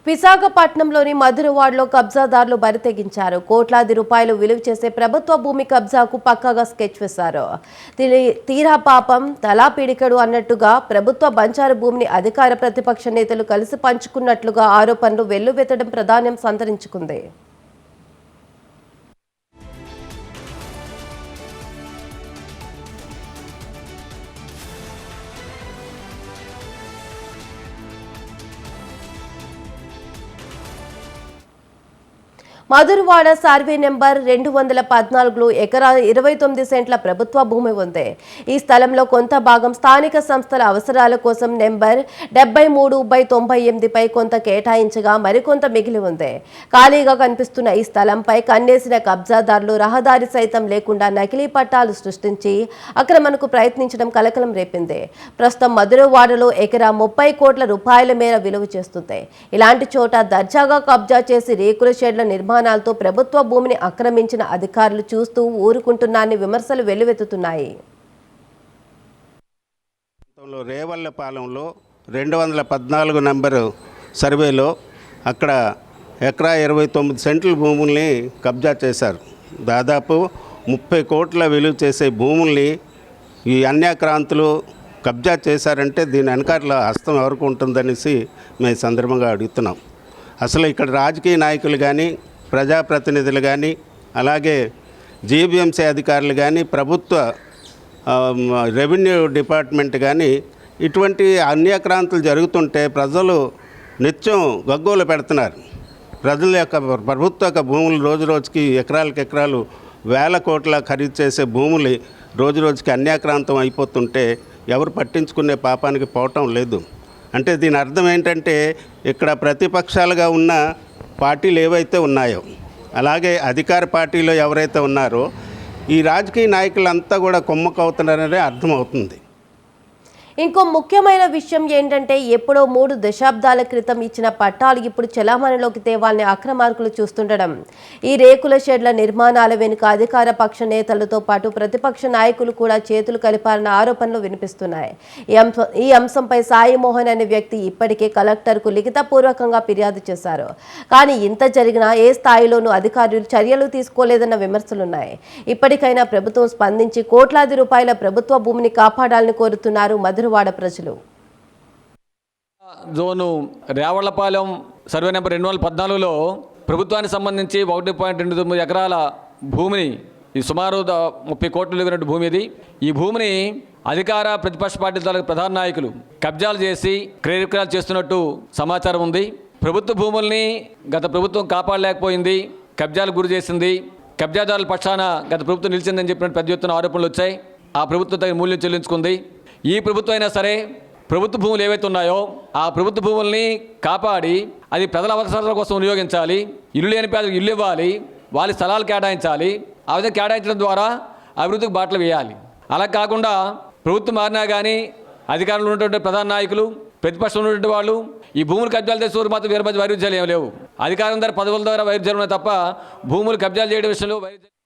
విశాఖపట్నంలోని మధురవాడలో కబ్జాదారులు బరితెగించారు. కోట్లాది రూపాయలు విలువ చేసే ప్రభుత్వ భూమి కబ్జాకు పక్కాగా స్కెచ్ వేశారు. తీరా పాపం తలా పిడికెడు అన్నట్టుగా ప్రభుత్వ బంజారు భూమిని అధికార ప్రతిపక్ష నేతలు కలిసి పంచుకున్నట్లుగా ఆరోపణలు వెల్లువెత్తడం ప్రాధాన్యం సంతరించుకుంది. మధురవాడ సర్వే నెంబర్ 214లో ఎకరా 29 సెంట్ల ప్రభుత్వ భూమి ఉంది. ఈ స్థలంలో కొంత భాగం స్థానిక సంస్థల అవసరాల కోసం నెంబర్ 73/98పై కొంత కేటాయించగా మరికొంత మిగిలి ఉంది. ఖాళీగా కనిపిస్తున్న ఈ స్థలంపై కన్నేసిన కబ్జాదారులు రహదారి సైతం లేకుండా నకిలీ పట్టాలు సృష్టించి ఆక్రమణకు ప్రయత్నించడం కలకలం రేపింది. ప్రస్తుతం మధురవాడలో ఎకరా 30 కోట్ల రూపాయల మేర విలువ చేస్తుంది. ఇలాంటి చోట దర్జాగా కబ్జా చేసి రేకుల షెడ్ల నిర్మాణాలతో ప్రభుత్వ భూమిని ఆక్రమించిన అధికారులు చూస్తూ ఊరుకుంటున్నారని విమర్శలు వెల్లువెత్తుతున్నాయి. రేవల్లపాలెంలో 214 నంబరు సర్వేలో అక్కడ ఎకరా 29 సెంట్ల భూముల్ని కబ్జా చేశారు. దాదాపు 30 కోట్ల విలువ చేసే భూముల్ని ఈ అన్యాక్రాంతులు కబ్జా చేశారంటే దీని వెనకాల హస్తం ఎవరికి ఉంటుందనేసి మేము సందర్భంగా అడుగుతున్నాం. అసలు ఇక్కడ రాజకీయ నాయకులు కానీ, ప్రజాప్రతినిధులు కానీ, అలాగే జీబీఎంసీ అధికారులు కానీ, ప్రభుత్వ రెవెన్యూ డిపార్ట్మెంట్ కానీ ఇటువంటి అన్యాక్రాంతులు జరుగుతుంటే ప్రజలు నిత్యం గగ్గోలు పెడుతున్నారు. ప్రజల యొక్క ప్రభుత్వ యొక్క భూములు రోజు రోజుకి ఎకరాలకు ఎకరాలు వేల కోట్ల ఖరీదు చేసే భూములు రోజు రోజుకి అన్యాక్రాంతం అయిపోతుంటే ఎవరు పట్టించుకునే పాపానికి పోవటం లేదు. అంటే దీని అర్థం ఏంటంటే ఇక్కడ ప్రతిపక్షాలుగా ఉన్న పార్టీలు ఏవైతే ఉన్నాయో, అలాగే అధికార పార్టీలో ఎవరైతే ఉన్నారో ఈ రాజకీయ నాయకులంతా కూడా కుమ్మకవుతున్నారనే అర్థమవుతుంది. ఇంకో ముఖ్యమైన విషయం ఏంటంటే ఎప్పుడో 3 దశాబ్దాల క్రితం ఇచ్చిన పట్టాలు ఇప్పుడు చెలామణిలోకి తేవాలని అక్రమార్కులు చూస్తుండడం, ఈ రేకుల షెడ్ల నిర్మాణాల వెనుక అధికార పక్ష నేతలతో పాటు ప్రతిపక్ష నాయకులు కూడా చేతులు కలిపారన్న ఆరోపణలు వినిపిస్తున్నాయి. ఈ అంశంపై సాయి మోహన్ అనే వ్యక్తి ఇప్పటికే కలెక్టర్కు లిఖితపూర్వకంగా ఫిర్యాదు చేశారు. కానీ ఇంత జరిగినా ఏ స్థాయిలోనూ అధికారులు చర్యలు తీసుకోలేదన్న విమర్శలున్నాయి. ఇప్పటికైనా ప్రభుత్వం స్పందించి కోట్లాది రూపాయల ప్రభుత్వ భూమిని కాపాడాలని కోరుతున్నారు మధురవాడ ప్రజలు. జోను రేవళ్లపాలెం సర్వే నెంబర్ 214లో ప్రభుత్వానికి సంబంధించి 1.29 ఎకరాల భూమిని, ఈ సుమారు 30 కోట్లు విలువైన భూమి ఇది. ఈ భూమిని అధికార ప్రతిపక్ష పార్టీల ప్రధాన నాయకులు కబ్జాలు చేసి క్రయ విక్రయాలు చేస్తున్నట్టు సమాచారం ఉంది. ప్రభుత్వ భూముల్ని గత ప్రభుత్వం కాపాడలేకపోయింది, కబ్జాలకు గురి చేసింది. కబ్జాదారుల పక్షాన గత ప్రభుత్వం నిలిచిందని చెప్పినట్టు పెద్ద ఎత్తున ఆరోపణలు వచ్చాయి. ఆ ప్రభుత్వం తగిన మూల్యం చెల్లించుకుంది. ఈ ప్రభుత్వం అయినా సరే ప్రభుత్వ భూములు ఏవైతే ఉన్నాయో ఆ ప్రభుత్వ భూముల్ని కాపాడి అది ప్రజల అవసరాల కోసం వినియోగించాలి. ఇల్లు లేని పేదలకు ఇల్లు ఇవ్వాలి, వాళ్ళ స్థలాలు కేటాయించాలి. ఆ విధంగా కేటాయించడం ద్వారా అభివృద్ధికి బాటలు వేయాలి. అలా కాకుండా ప్రభుత్వం మారినా కానీ అధికారంలో ఉన్నటువంటి ప్రధాన నాయకులు, ప్రతిపక్షంలో ఉన్నటువంటి వాళ్ళు ఈ భూములు కబ్జాలు చేసే మాత్రం వేరే మధ్య వైరుధ్యాలు ఏమి లేవు. అధికారం ద్వారా పదవుల ద్వారా వైరుధ్యాలు ఉన్నాయి తప్ప భూములు కబ్జాలు చేయడం విషయంలో వైరుధ్యాలు